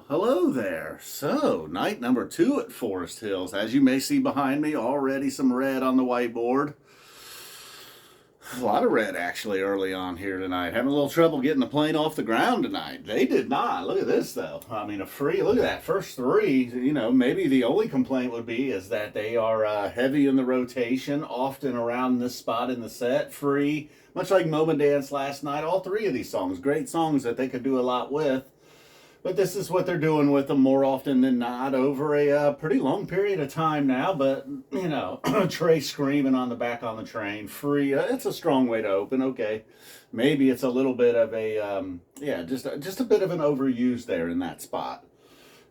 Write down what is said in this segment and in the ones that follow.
Hello there. So, night number 2 at Forest Hills. As you may see behind me, already some red on the whiteboard. A lot of red actually early on here tonight. Having a little trouble getting the plane off the ground tonight. They did not. Look at this though. I mean, look at that first three. Maybe the only complaint would be is that they are heavy in the rotation, often around this spot in the set. Free, much like Moment Dance last night. All three of these songs, great songs that they could do a lot with. But this is what they're doing with them more often than not over a pretty long period of time now. But, Trey screaming on the back on the train, free. It's a strong way to open. Okay. Maybe it's a little bit of just a bit of an overuse there in that spot.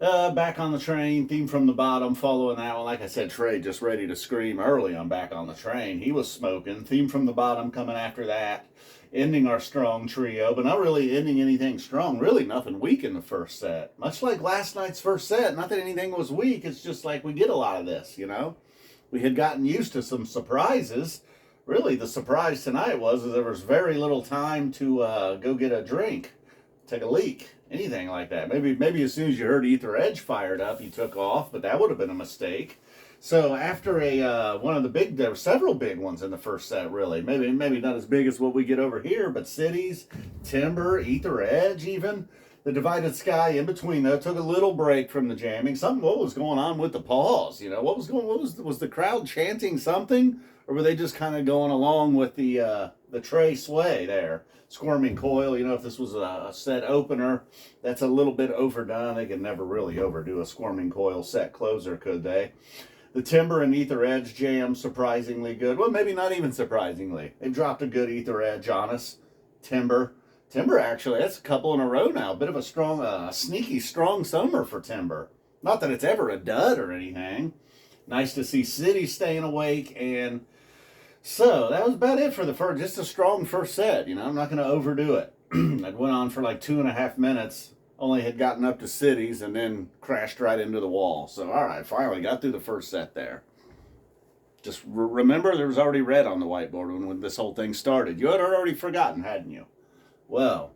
Back on the train, theme from the bottom, following that one. Like I said, Trey just ready to scream early on Back on the Train. He was smoking. Theme from the bottom coming after that. Ending our strong trio, but not really ending anything strong. Really nothing weak in the first set. Much like last night's first set, not that anything was weak. It's just like we get a lot of this, We had gotten used to some surprises. Really, the surprise tonight was there was very little time to go get a drink, take a leak, anything like that. Maybe as soon as you heard Ether Edge fired up, you took off, but that would have been a mistake. So after there were several big ones in the first set, really. Maybe not as big as what we get over here, but Cities, Timber, Ether Edge, even the Divided Sky in between though took a little break from the jamming. What was going on with the pause? Was the crowd chanting something, or were they just kind of going along with the Trey sway there? Squirming Coil, if this was a set opener, that's a little bit overdone. They could never really overdo a Squirming Coil set closer, could they? The Timber and Ether Edge jam, surprisingly good. Well, maybe not even surprisingly. They've dropped a good Ether Edge on us. Timber, actually, that's a couple in a row now. A bit of a strong, sneaky, strong summer for Timber. Not that it's ever a dud or anything. Nice to see City staying awake. And so that was about it for the first, just a strong first set. I'm not going to overdo it. It went on for like 2.5 minutes. Only had gotten up to Cities and then crashed right into the wall. So, all right, finally got through the first set there. Just remember, there was already red on the whiteboard when this whole thing started. You had already forgotten, hadn't you? Well,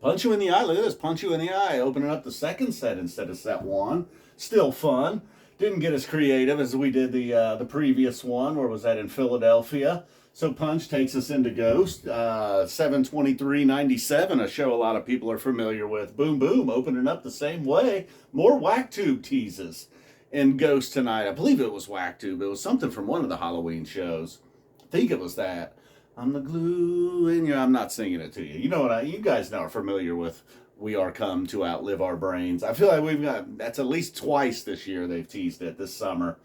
punch you in the eye. Look at this, punch you in the eye. Opening up the second set instead of set one. Still fun. Didn't get as creative as we did the previous one. Where was that, in Philadelphia? So Punch takes us into Ghost, 7/23/97, a show a lot of people are familiar with. Boom Boom, opening up the same way. More Whack Tube teases in Ghost tonight. I believe it was Whack Tube. It was something from one of the Halloween shows. I think it was that. I'm the glue in you. I'm not singing it to you. You guys are familiar with We Are Come to Outlive Our Brains. I feel like that's at least twice this year they've teased it this summer.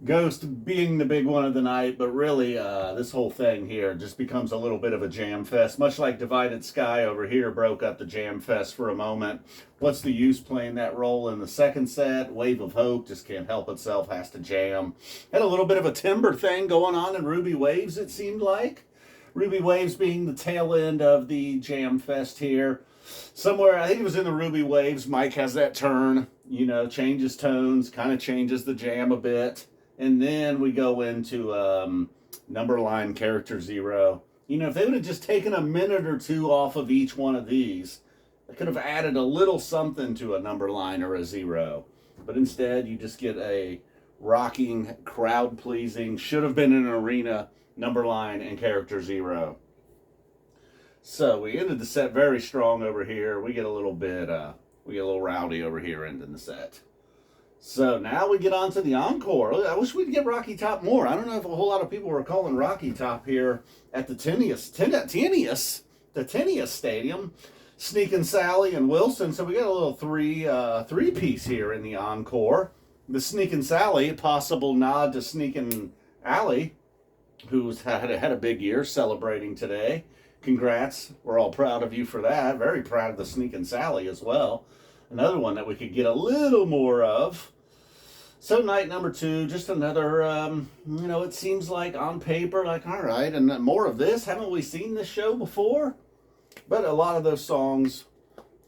Ghost being the big one of the night, but really this whole thing here just becomes a little bit of a jam fest. Much like Divided Sky over here broke up the jam fest for a moment. What's the use playing that role in the second set? Wave of Hope just can't help itself, has to jam. Had a little bit of a Timber thing going on in Ruby Waves, it seemed like. Ruby Waves being the tail end of the jam fest here. Somewhere, I think it was in the Ruby Waves, Mike has that turn, changes tones, kind of changes the jam a bit. And then we go into number line character 0. If they would have just taken a minute or two off of each one of these, they could have added a little something to a number line or a 0. But instead, you just get a rocking, crowd-pleasing, should have been in an arena, number line and character 0. So we ended the set very strong over here. We get a little rowdy over here ending the set. So now we get on to the Encore. I wish we'd get Rocky Top more. I don't know if a whole lot of people were calling Rocky Top here at the Tenius Stadium. Sneakin Sally and Wilson. So we got a little three-piece here in the Encore. The Sneakin Sally, possible nod to Sneakin Alley, who's had a big year celebrating today. Congrats. We're all proud of you for that. Very proud of the Sneakin Sally as well. Another one that we could get a little more of. So night number 2, just another, it seems like on paper, like, all right, and more of this. Haven't we seen this show before? But a lot of those songs,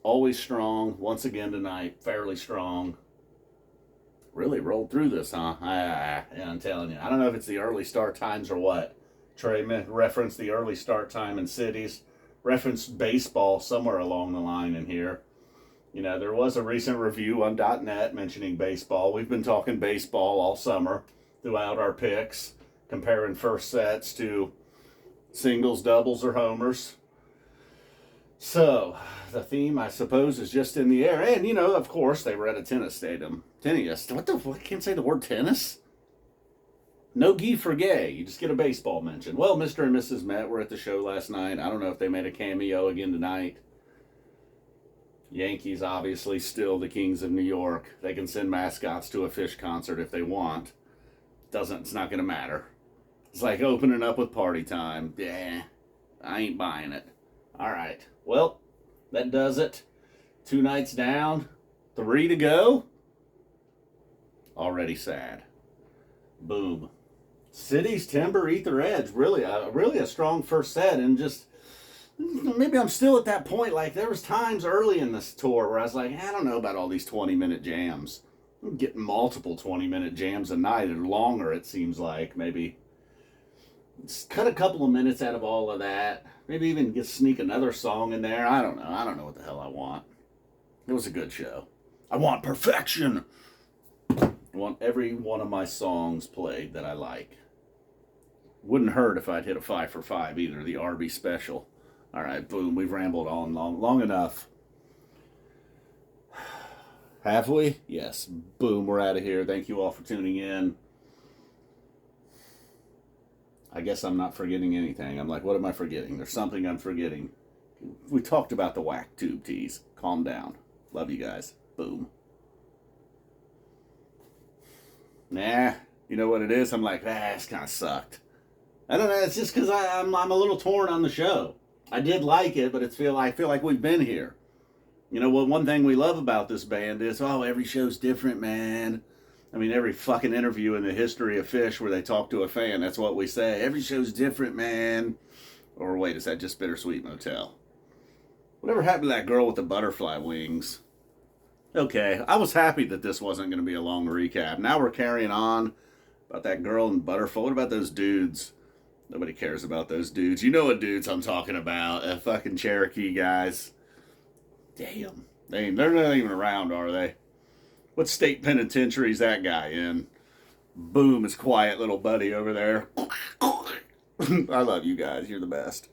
always strong. Once again tonight, fairly strong. Really rolled through this, huh? I'm telling you. I don't know if it's the early start times or what. Trey referenced the early start time in Cities. Referenced baseball somewhere along the line in here. You know, there was a recent review on .net mentioning baseball. We've been talking baseball all summer throughout our picks, comparing first sets to singles, doubles, or homers. So, the theme, I suppose, is just in the air. And, you know, of course, they were at a tennis stadium. Tennis. What the fuck? I can't say the word tennis? No Guy for gay. You just get a baseball mention. Well, Mr. and Mrs. Met were at the show last night. I don't know if they made a cameo again tonight. Yankees, obviously, still the kings of New York. They can send mascots to a Phish concert if they want. It's not going to matter. It's like opening up with Party Time. Yeah, I ain't buying it. All right. Well, that does it. 2 nights down. 3 to go. Already sad. Boom. Cities, Timber, Ether Edge. Really a strong first set. And just, maybe I'm still at that point. Like, there was times early in this tour where I was like, I don't know about all these 20-minute jams. I'm getting multiple 20-minute jams a night or longer, it seems like. Maybe cut a couple of minutes out of all of that. Maybe even sneak another song in there. I don't know. I don't know what the hell I want. It was a good show. I want perfection. I want every one of my songs played that I like. Wouldn't hurt if I'd hit a 5 for 5 either, the Arby special. All right, boom, we've rambled on long enough. Have we? Yes. Boom, we're out of here. Thank you all for tuning in. I guess I'm not forgetting anything. I'm like, what am I forgetting? There's something I'm forgetting. We talked about the whack tube teas. Calm down. Love you guys. Boom. Nah, you know what it is? I'm like, this kind of sucked. I don't know. It's just because I'm a little torn on the show. I did like it, but I feel like we've been here. You know, one thing we love about this band is, every show's different, man. I mean, every fucking interview in the history of Phish where they talk to a fan, that's what we say. Every show's different, man. Or wait, is that just Bittersweet Motel? Whatever happened to that girl with the butterfly wings? Okay, I was happy that this wasn't going to be a long recap. Now we're carrying on about that girl in Butterfly. What about those dudes? Nobody cares about those dudes. You know what dudes I'm talking about. Fucking Cherokee guys. Damn. They're not even around, are they? What state penitentiary is that guy in? Boom, his quiet little buddy over there. I love you guys. You're the best.